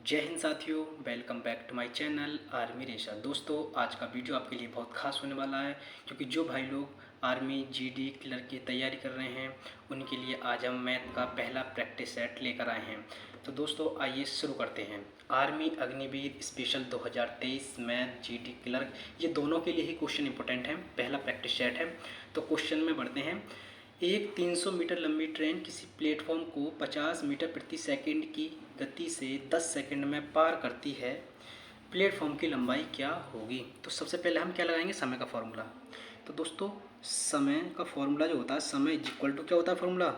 जय हिंद साथियों, welcome back to my channel army रेशा। दोस्तों, आज का वीडियो आपके लिए बहुत खास होने वाला है क्योंकि जो भाई लोग आर्मी जीडी क्लर्क की तैयारी कर रहे हैं उनके लिए आज हम मैथ का पहला प्रैक्टिस सेट लेकर आए हैं। तो दोस्तों आइए शुरू करते हैं। Army Agniveer special 2023 math GD clerk, ये दोनों के लिए ही क्वेश्चन इंपॉर्टेंट है। पहला प्रैक्टिस सेट है। तो क्वेश्चन में बढ़ते हैं। एक 300 मीटर लंबी ट्रेन किसी प्लेटफॉर्म को 50 मीटर प्रति सेकंड की गति से 10 सेकंड में पार करती है। प्लेटफॉर्म की लंबाई क्या होगी? तो सबसे पहले हम क्या लगाएंगे? समय का फॉर्मूला। तो दोस्तों समय का फॉर्मूला जो होता है, समय इज इक्वल टू क्या होता है फॉर्मूला?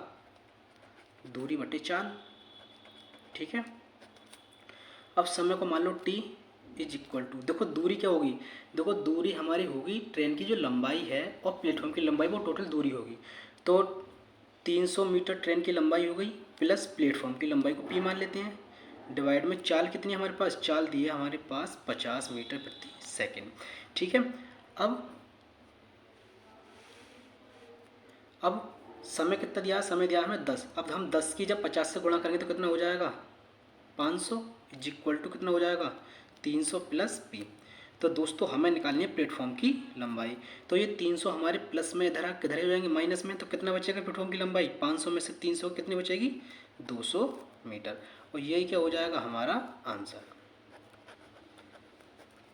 दूरी बटे चाल। ठीक है। अब समय को मान लो टी इज इक्वल टू, देखो दूरी क्या होगी? देखो दूरी हमारी होगी ट्रेन की जो लंबाई है और प्लेटफॉर्म की लंबाई, वो टोटल दूरी होगी। तो 300 मीटर ट्रेन की लंबाई हो गई प्लस प्लेटफॉर्म की लंबाई को पी मान लेते हैं, डिवाइड में चाल कितनी है हमारे पास? चाल दी है हमारे पास 50 मीटर प्रति सेकंड। ठीक है। अब समय कितना दिया? समय दिया हमें 10। अब हम 10 की जब 50 से गुणा करेंगे तो कितना हो जाएगा? 500 इज इक्वल टू कितना हो जाएगा? 300 प्लस पी। तो दोस्तों हमें निकालनी है प्लेटफॉर्म की लंबाई। तो ये 300 हमारे प्लस में इधर किधर हो जाएंगे? माइनस में। तो कितना बचेगा प्लेटफॉर्म की लंबाई? 500 में से 300 कितनी बचेगी? 200 मीटर। और यही क्या हो जाएगा हमारा आंसर।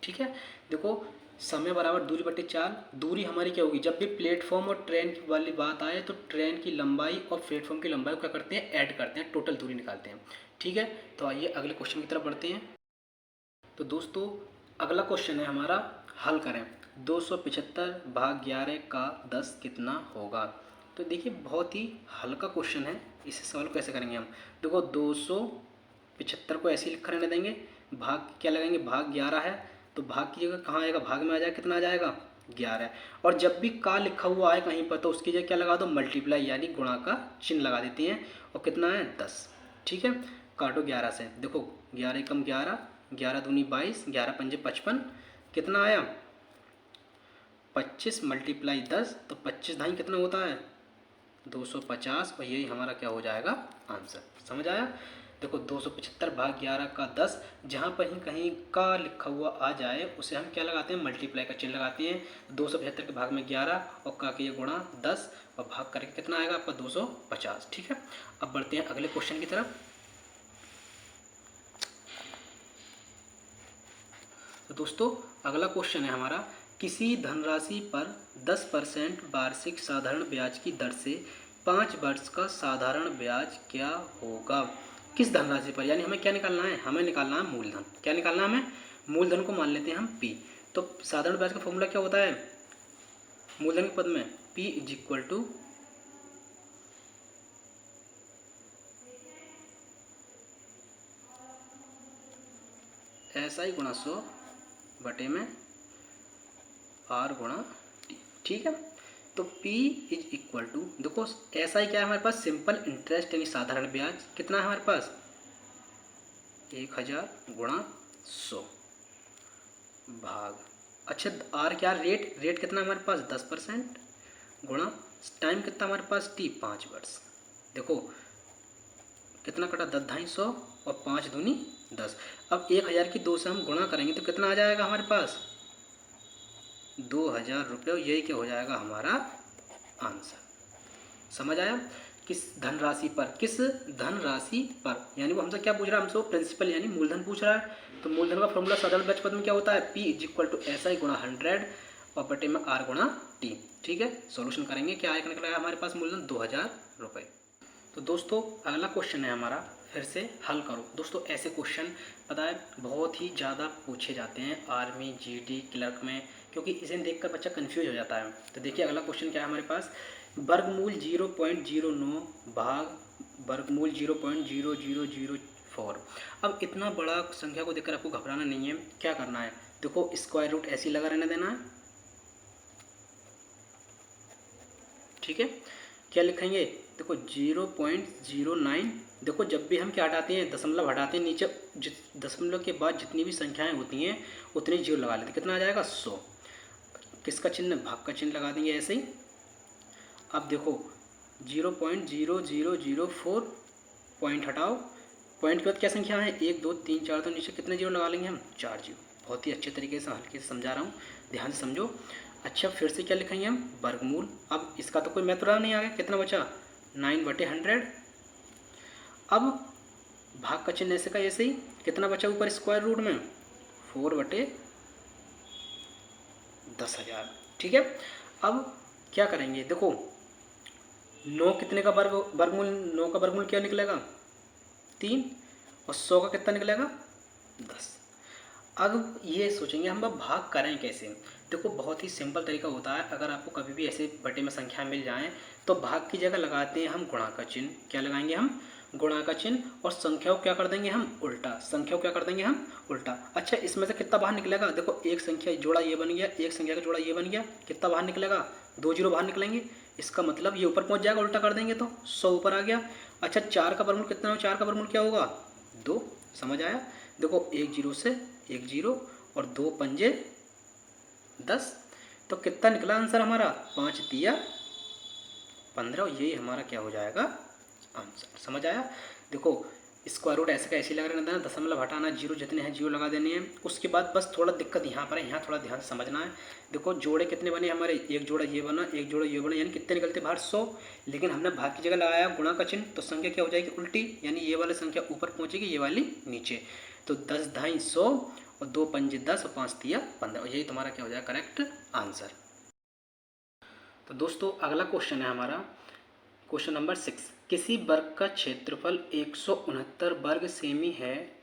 ठीक है। देखो समय बराबर दूरी बटे चाल। दूरी हमारी क्या होगी? जब भी प्लेटफॉर्म और ट्रेन की वाली बात आए तो ट्रेन की लंबाई और प्लेटफॉर्म की लंबाई को क्या करते हैं? ऐड करते हैं, टोटल दूरी निकालते हैं। ठीक है। तो आइए अगले क्वेश्चन की तरफ बढ़ते हैं। तो दोस्तों अगला क्वेश्चन है हमारा, हल करें। 275 भाग 11 का 10 कितना होगा? तो देखिए बहुत ही हल्का क्वेश्चन है। इस सवाल को कैसे करेंगे हम? देखो 275 को ऐसे ही लिख रहने देंगे, भाग क्या लगाएंगे? भाग 11 है तो भाग की जगह कहाँ आएगा? भाग में आ जाएगा, कितना आ जाएगा? 11। और जब भी का लिखा हुआ आए कहीं पर तो उसकी जगह क्या लगा दो? मल्टीप्लाई यानी गुणा का चिन्ह लगा देते हैं। और कितना है? 10। ठीक है। काटो 11 से, देखो 11 एकम 11, 11 दूनी 22, 11 पंजे 55, कितना आया? 25 मल्टीप्लाई 10, तो 25 ढाई कितना होता है? 250। और यही हमारा क्या हो जाएगा? आंसर। समझ आया? देखो 275 भाग 11 का 10, जहाँ पर ही कहीं का लिखा हुआ आ जाए उसे हम क्या लगाते हैं? मल्टीप्लाई का चिन्ह लगाते हैं। 275 के भाग में 11 और का के गुणा 10 और भाग करके कितना आएगा आपका? 250। ठीक है। अब बढ़ते हैं अगले क्वेश्चन की तरफ। तो दोस्तों अगला क्वेश्चन है हमारा, किसी धनराशि पर 10% वार्षिक साधारण ब्याज की दर से 5 वर्ष का साधारण ब्याज क्या होगा? किस धनराशि पर? यानी हमें क्या निकालना है? हमें निकालना है मूलधन। क्या निकालना है हमें? मूलधन को मान लेते हैं हम पी। तो साधारण ब्याज का फॉर्मूला क्या होता है मूलधन के पद में? P is equal to SI गुणा 100 बटे में R गुणा टी। ठीक है। तो P इज इक्वल टू, देखो ऐसा ही क्या है हमारे पास? सिंपल इंटरेस्ट यानी साधारण ब्याज। कितना है हमारे पास? 1000 गुणा 100 भाग, अच्छा R क्या? रेट कितना हमारे पास? 10% गुणा टाइम कितना हमारे पास? T 5 वर्ष। देखो कितना कटा? 10 ढाई 100 और 5 दूनी 10। अब 1000 की 2 से हम गुणा करेंगे तो कितना आ जाएगा हमारे पास? 2000 रुपये। यही क्या हो जाएगा हमारा आंसर। समझ आया? किस धनराशि पर? किस धनराशि पर यानी वो हमसे क्या पूछ रहा है? हमसे वो प्रिंसिपल यानी मूलधन पूछ रहा है। तो मूलधन का फॉर्मूला साधारण ब्याज पद में क्या होता है? P is equal to SI गुणा 100 और बटे में R गुणा टी। ठीक है। सॉल्यूशन करेंगे, क्या आएगा? निकला हमारे पास मूलधन 2000 रुपये। तो दोस्तों अगला क्वेश्चन है हमारा, फिर से हल करो। दोस्तों ऐसे क्वेश्चन पता है बहुत ही ज़्यादा पूछे जाते हैं आर्मी जीडी क्लर्क में, क्योंकि इसे देखकर बच्चा कंफ्यूज हो जाता है। तो देखिए अगला क्वेश्चन क्या है हमारे पास, वर्गमूल 0.09 भाग वर्गमूल 0.0004। अब इतना बड़ा संख्या को देखकर आपको घबराना नहीं है। क्या करना है? देखो स्क्वायर रूट ऐसे ही लगा रहने देना है। ठीक है। क्या लिखेंगे? देखो 0.09। देखो जब भी हम क्या हटाते हैं? दशमलव हटाते हैं, नीचे दशमलव के बाद जितनी भी संख्याएं होती हैं उतनी जीरो लगा लेते हैं। कितना आ जाएगा? 100। किसका चिन्ह? भाग का चिन्ह लगा देंगे ऐसे ही। अब देखो 0.0004 पॉइंट हटाओ, पॉइंट के बाद क्या संख्या है, 1 2 3 4, तो नीचे कितने जीरो लगा लेंगे हम, 4 जीरो। बहुत ही अच्छे तरीके से हल्के से समझा रहा हूँ, ध्यान से समझो। अच्छा फिर से क्या लिखेंगे हम, वर्गमूल। अब इसका तो कोई मैथड नहीं आ गया, कितना बचा, 9/100। अब भाग का चिन्ह ऐसे का ऐसे ही, कितना बचा ऊपर स्क्वायर रूट में, 4/10,000। ठीक है। अब क्या करेंगे, देखो 9 कितने का वर्गमूल, 9 का वर्गमूल क्या निकलेगा, 3, और 100 का कितना निकलेगा, 10। अब ये सोचेंगे हम अब भाग करें कैसे। देखो बहुत ही सिंपल तरीका होता है, अगर आपको कभी भी ऐसे बटे में संख्या मिल जाएं तो भाग की जगह लगाते हैं हम गुणा का चिन्ह। क्या लगाएंगे हम, गुणा का चिन्ह, और संख्याओं क्या कर देंगे हम, उल्टा। संख्याओं क्या कर देंगे हम, उल्टा। अच्छा इसमें से कितना बाहर निकलेगा, देखो एक संख्या जोड़ा ये बन गया, एक संख्या का जोड़ा ये बन गया, कितना बाहर निकलेगा, 2 जीरो बाहर निकलेंगे। इसका मतलब ये ऊपर पहुंच जाएगा, उल्टा कर देंगे तो 100 ऊपर आ गया। अच्छा 4 का वर्गमूल कितना हो, 4 का वर्गमूल क्या होगा, 2। समझ आया। देखो 1 जीरो से 1 जीरो, और 2 पंजे 10, तो कितना निकला आंसर हमारा, 5 तिया 15, और यही हमारा क्या हो जाएगा, आंसर। समझ आया। देखो स्क्वायर रूट ऐसे का ऐसे लगा रहना है, दशमलव हटाना, जीरो जितने हैं जीरो लगा देने हैं। उसके बाद बस थोड़ा दिक्कत यहाँ पर है, यहाँ थोड़ा ध्यान से समझना है। देखो जोड़े कितने बने हमारे, एक जोड़ा ये बना, एक जोड़ा ये बना, यानी कितने निकलते बाहर, 100। लेकिन हमने भाग की जगह लगाया गुणा का चिन्ह, तो संख्या क्या हो जाएगी, उल्टी, यानी ये वाली संख्या ऊपर पहुँचेगी, ये वाली नीचे। तो 10 ढाई 100, और 2 पंजे 10, और 5 तिया 15, और यही तुम्हारा क्या हो जाएगा, करेक्ट आंसर। तो दोस्तों अगला क्वेश्चन है हमारा, क्वेश्चन नंबर 6। किसी वर्ग का क्षेत्रफल 169 वर्ग सेमी है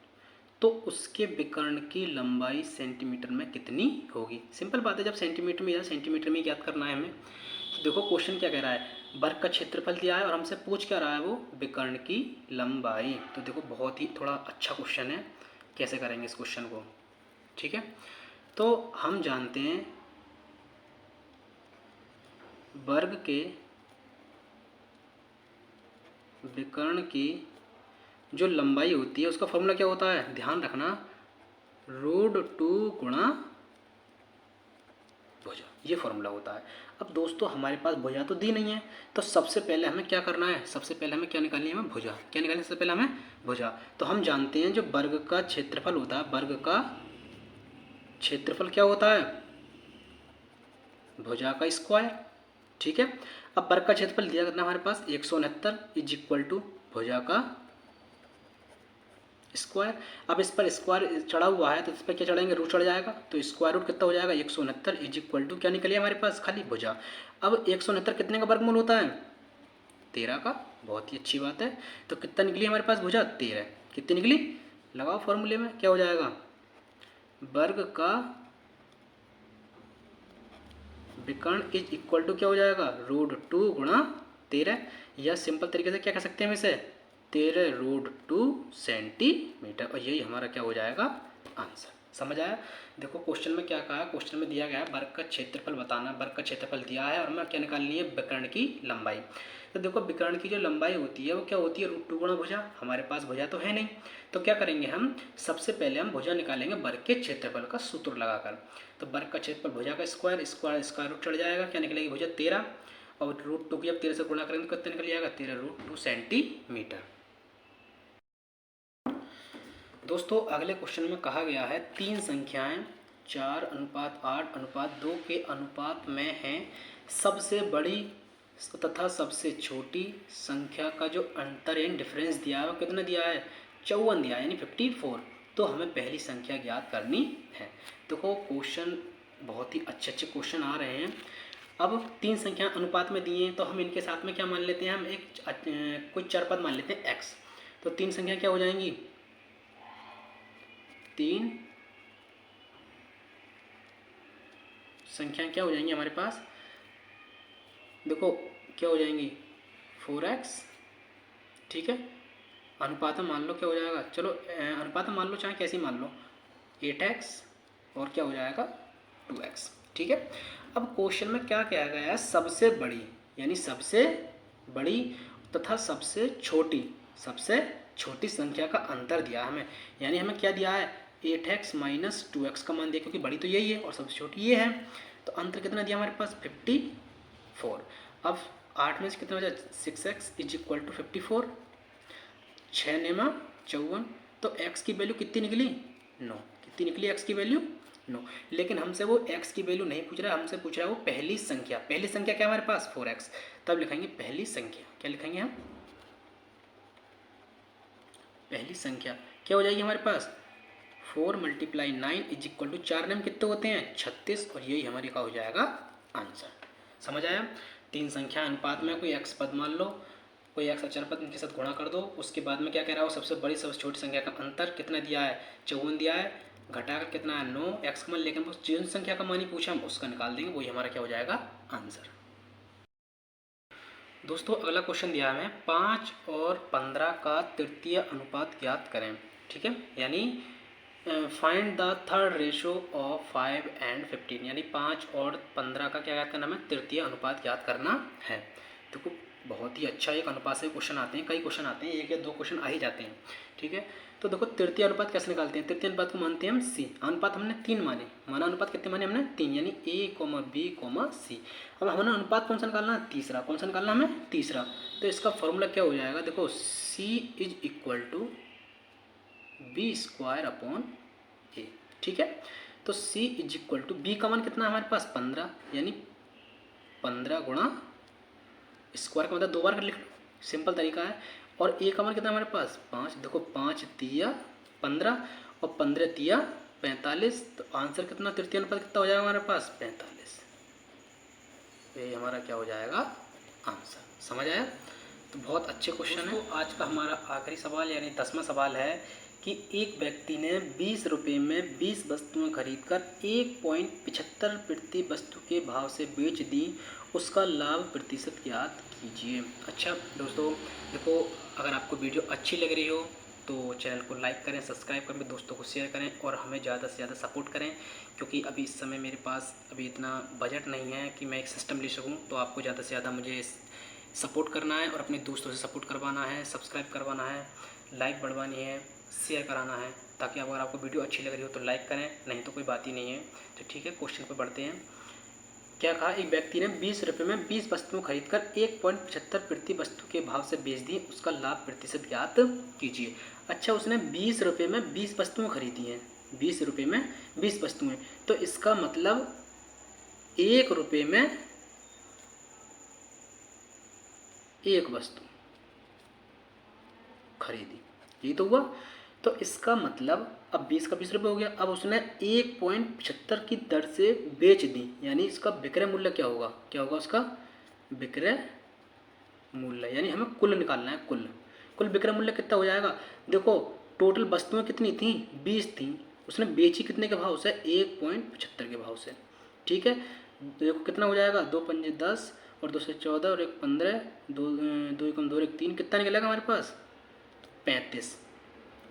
तो उसके विकर्ण की लंबाई सेंटीमीटर में कितनी होगी। सिंपल बात है, जब सेंटीमीटर में या सेंटीमीटर में ज्ञात करना है हमें। तो देखो क्वेश्चन क्या कह रहा है, वर्ग का क्षेत्रफल दिया है और हमसे पूछ क्या रहा है, वो विकर्ण की लंबाई। तो देखो बहुत ही थोड़ा अच्छा क्वेश्चन है, कैसे करेंगे इस क्वेश्चन को। ठीक है, तो हम जानते हैं वर्ग के विकर्ण की जो लंबाई होती है उसका फॉर्मूला क्या होता है, ध्यान रखना, √2 गुणा भुजा, ये फॉर्मूला होता है। अब दोस्तों हमारे पास भुजा तो दी नहीं है, तो सबसे पहले हमें क्या करना है, सबसे पहले हमें क्या निकालनी है, हमें भुजा। क्या निकालनी है सबसे पहले हमें, भुजा। तो हम जानते हैं जो वर्ग का क्षेत्रफल होता है, वर्ग का क्षेत्रफल क्या होता है, भुजा का स्क्वायर। ठीक है। अब वर्ग का क्षेत्रफल दिया करना हमारे पास 169 इज इक्वल टू भुजा का स्क्वायर। अब इस पर स्क्वायर चढ़ा हुआ है तो इस पर क्या चढ़ेंगे, रूट चढ़ जाएगा, तो स्क्वायर रूट कितना हो जाएगा, 169 इज इक्वल टू क्या निकलिए हमारे पास, खाली भुजा। अब 169 कितने का वर्गमूल होता है, 13 का। बहुत ही अच्छी बात है। तो कितना निकली हमारे पास भुजा, 13। कितनी निकली, लगाओ फॉर्मूले में, क्या हो जाएगा, वर्ग का विकर्ण इज इक्वल टू क्या हो जाएगा, √2 गुणा 13, या सिंपल तरीके से क्या कह सकते हैं हम इसे, 13√2 सेंटीमीटर, और यही हमारा क्या हो जाएगा, आंसर। समझ आया। देखो क्वेश्चन में क्या कहा है, क्वेश्चन में दिया गया है वर्ग का क्षेत्रफल बताना, वर्ग का क्षेत्रफल दिया है और हमें क्या निकालनी है, विकर्ण की लंबाई। तो देखो विकर्ण की जो लंबाई होती है वो क्या होती है, √2 गुणा भुजा। हमारे पास भुजा तो है नहीं, तो क्या करेंगे हम, सबसे पहले हम भुजा निकालेंगे वर्ग के क्षेत्रफल का सूत्र लगाकर। तो वर्ग का क्षेत्रफल भुजा का स्क्वायर, स्क्वायर रूट चढ़ जाएगा, क्या निकलेगी भुजा 13, और √2 की जब 13 से गुणा करेंगे तो कितना निकल जाएगा, 13√2 सेंटीमीटर। दोस्तों अगले क्वेश्चन में कहा गया है तीन संख्याएं 4:8:2 के अनुपात में हैं, सबसे बड़ी तथा सबसे छोटी संख्या का जो अंतर यानी डिफरेंस दिया है वो कितना दिया है, 54 दिया है, यानी 54। तो हमें पहली संख्या ज्ञात करनी है। देखो क्वेश्चन बहुत ही अच्छे अच्छे क्वेश्चन आ रहे हैं। अब तीन संख्या अनुपात में दिए हैं तो हम इनके साथ में क्या मान लेते हैं, हम एक कोई चर पद मान लेते हैं x। तो तीन संख्या क्या हो जाएंगी, तीन संख्या क्या हो जाएंगी हमारे पास, देखो क्या हो जाएंगी, 4x। ठीक है, अनुपात में मान लो क्या हो जाएगा, चलो अनुपात में मान लो चाहे कैसे मान लो, 8x, और क्या हो जाएगा 2x। ठीक है। अब क्वेश्चन में क्या कहा गया है, सबसे बड़ी यानी सबसे बड़ी तथा सबसे छोटी संख्या का अंतर दिया हमें, यानी हमें क्या दिया है, 8x माइनस 2x का मान दिया, क्योंकि बड़ी तो यही है और सबसे छोटी ये है। तो अंतर कितना दिया हमारे पास, 54। अब 8 में से कितना हो जाए, 6x इज इक्वल टू 54, 6 नेमा 54। तो x की वैल्यू कितनी निकली? 9। कितनी निकली x की वैल्यू? 9। लेकिन हमसे वो x की वैल्यू नहीं पूछ रहा है, हमसे पूछ रहा है वो पहली संख्या। पहली संख्या क्या हमारे पास? 4x। तब लिखेंगे पहली संख्या। क्या लिखेंगे हम? पहली संख्या क्या हो जाएगी हमारे पास? 4 × 9 = 4 9 कितने होते हैं? 36। और यही हमारी का हो जाएगा आंसर। समझ आया? 3 संख्या अनुपात में कोई x पद मान लो, कोई x अचर पद, इनके साथ गुणा कर दो। उसके बाद में क्या कह रहा हो? सबसे बड़ी सबसे छोटी संख्या का अंतर कितना दिया है? 54 दिया है। घटाकर कितना है? 9। x का मान, लेकिन जिन संख्या का मान ही पूछा हम उसका निकाल देंगे, वही हमारा क्या हो जाएगा? आंसर। दोस्तों अगला क्वेश्चन दिया है हमें 5 और 15 का तृतीय अनुपात ज्ञात करें। ठीक है, यानी find the third ratio of 5 and 15, यानी 5 और 15 का क्या ज्ञात करना है? तृतीय अनुपात ज्ञात करना है। देखो बहुत ही अच्छा एक अनुपात से क्वेश्चन आते हैं, कई क्वेश्चन आते हैं, 1 या 2 क्वेश्चन आ ही जाते हैं। ठीक है, तो देखो तृतीय अनुपात कैसे निकालते हैं? तृतीय अनुपात को मानते हैं हम सी। अनुपात हमने 3 माने, माना अनुपात कितने माने हमने? 3, यानी A, B, C। अब हमें अनुपात कौन सा निकालना है? तीसरा। कौन सा निकालना हमें? तीसरा। तो इसका फॉर्मूला क्या हो जाएगा? देखो C = B² A। ठीक है, तो C = B का मान कितना है हमारे पास? 15, यानी 15 गुणा स्क्वायर का मतलब 2 बार कर लिख लो, सिंपल तरीका है। और A का मान कितना हमारे पास? 5। देखो 5 तिया 15 और 15 तिया 45। तो आंसर कितना? तृतीय अनुपात कितना हो जाएगा हमारे पास? 45। ये हमारा क्या हो जाएगा? आंसर। समझ आया? तो बहुत अच्छे क्वेश्चन है। आज का हमारा आखिरी सवाल यानी 10वां सवाल है कि एक व्यक्ति ने 20 रुपये में 20 वस्तुएं खरीदकर 1.75 प्रति वस्तु के भाव से बेच दी, उसका लाभ प्रतिशत ज्ञात कीजिए। अच्छा दोस्तों देखो, अगर आपको वीडियो अच्छी लग रही हो तो चैनल को लाइक करें, सब्सक्राइब करें, दोस्तों को शेयर करें और हमें ज़्यादा से ज़्यादा सपोर्ट करें, क्योंकि अभी इस समय मेरे पास अभी इतना बजट नहीं है कि मैं एक सिस्टम ले सकूं। तो आपको ज़्यादा से ज़्यादा मुझे सपोर्ट करना है और अपने दोस्तों से सपोर्ट करवाना है, सब्सक्राइब करवाना है, लाइक बढ़वानी है, शेयर कराना है, ताकि अगर आपको वीडियो अच्छी लग रही हो तो लाइक करें, नहीं तो कोई बात ही नहीं है। तो ठीक है, क्वेश्चन पर बढ़ते हैं। क्या कहा? एक व्यक्ति ने 20 रुपये में 20 वस्तुएं खरीदकर 1.75 प्रति वस्तु के भाव से बेच दी, उसका लाभ प्रतिशत ज्ञात कीजिए। अच्छा, उसने 20 रुपये में 20 वस्तुएं खरीदी हैं, 20 रुपये में 20 वस्तुएं, तो इसका मतलब 1 रुपये में 1 वस्तु खरीदी, यही तो हुआ। तो इसका मतलब अब 20 का 20 रुपये हो गया। अब उसने 1.75 की दर से बेच दी, यानी इसका विक्रय मूल्य क्या होगा? क्या होगा उसका? विक्रय मूल्य, यानी हमें कुल निकालना है। कुल विक्रय मूल्य कितना हो जाएगा? देखो टोटल वस्तुएं कितनी थी? 20 थी। उसने बेची कितने के भाव से? 1.75 के भाव से। ठीक है, देखो कितना हो जाएगा? 2 पंजे 10 और 2 से 14 और 1 15, 2 एकम 2 1 3, कितना निकलेगा हमारे पास? 35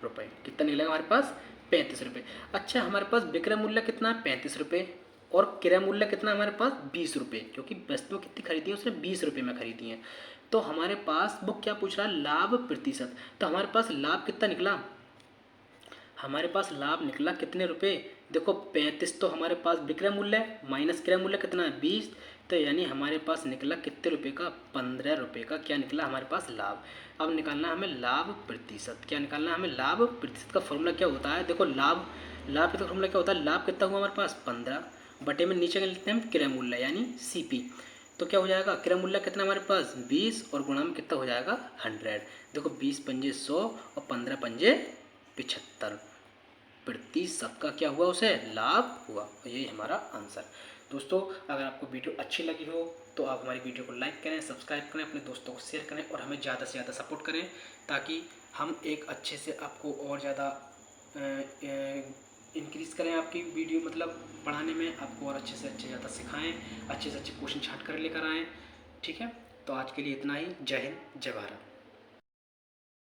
रुपये। कितना निकलेगा हमारे पास? 35 रुपये। अच्छा, हमारे पास विक्रय मूल्य कितना है? 35 रुपये। और क्रय मूल्य कितना हमारे पास? 20 रुपये, क्योंकि वस्तुएं कितनी खरीदी है? उसने 20 रुपये में खरीदी हैं। तो हमारे पास वो क्या पूछ रहा है? लाभ प्रतिशत। तो हमारे पास लाभ कितना निकला? हमारे पास लाभ निकला कितने रुपए? देखो 35 तो हमारे पास विक्रय मूल्य है, माइनस क्रय मूल्य कितना है? 20। तो यानी हमारे पास निकला कितने रुपए का? 15 रुपये का क्या निकला हमारे पास? लाभ। अब निकालना हमें लाभ प्रतिशत। क्या निकालना है हमें? लाभ प्रतिशत का फॉर्मूला क्या होता है? देखो लाभ का फॉर्मूला क्या होता है? लाभ कितना हुआ हमारे पास? 15 बटे में नीचे लिखते हैं हम क्रय मूल्य यानी CP। तो क्या हो जाएगा? क्रय मूल्य कितना हमारे पास? 20 और गुणा में कितना हो जाएगा? 100। देखो 20 पंजे 100 और 15 पंजे 75 प्रतिशत का क्या हुआ? उसे लाभ हुआ। और यही हमारा आंसर। दोस्तों अगर आपको वीडियो अच्छी लगी हो तो आप हमारी वीडियो को लाइक करें, सब्सक्राइब करें, अपने दोस्तों को शेयर करें और हमें ज़्यादा से ज़्यादा सपोर्ट करें, ताकि हम एक अच्छे से आपको और ज़्यादा इंक्रीज़ करें आपकी वीडियो, मतलब पढ़ाने में आपको और अच्छे से अच्छे ज़्यादा सिखाएं, अच्छे से अच्छे क्वेश्चन छांट कर लेकर आएँ। ठीक है, तो आज के लिए इतना ही। जय हिंद, जय भारत।